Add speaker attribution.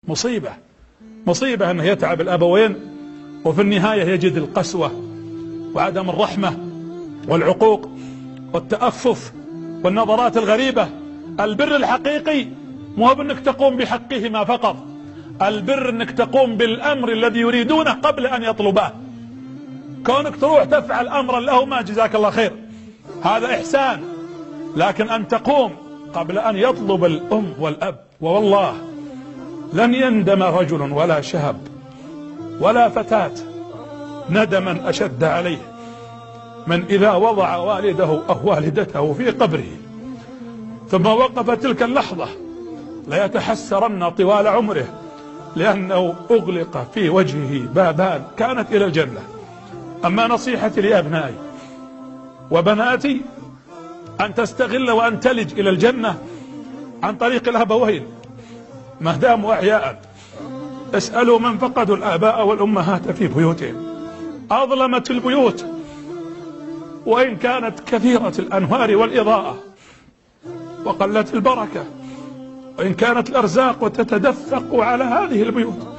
Speaker 1: مصيبة مصيبة أنه يتعب الأبوين وفي النهاية يجد القسوة وعدم الرحمة والعقوق والتأفف والنظرات الغريبة. البر الحقيقي مو هو انك تقوم بحقهما فقط، البر انك تقوم بالأمر الذي يريدونه قبل أن يطلباه. كونك تروح تفعل أمرا لهما جزاك الله خير هذا إحسان، لكن أن تقوم قبل أن يطلب الأم والأب. ووالله لن يندم رجل ولا شاب ولا فتاة ندما أشد عليه من إذا وضع والده أو والدته في قبره ثم وقف تلك اللحظة ليتحسرن طوال عمره، لأنه أغلق في وجهه بابان كانت إلى الجنة. أما نصيحتي لأبنائي وبناتي أن تستغل وأن تلج إلى الجنة عن طريق الأبوين ما داموا أحياء. اسألوا من فقدوا الآباء والأمهات في بيوتهم. أظلمت البيوت وإن كانت كثيرة الأنوار والإضاءة، وقلت البركة وإن كانت الأرزاق وتتدفق على هذه البيوت.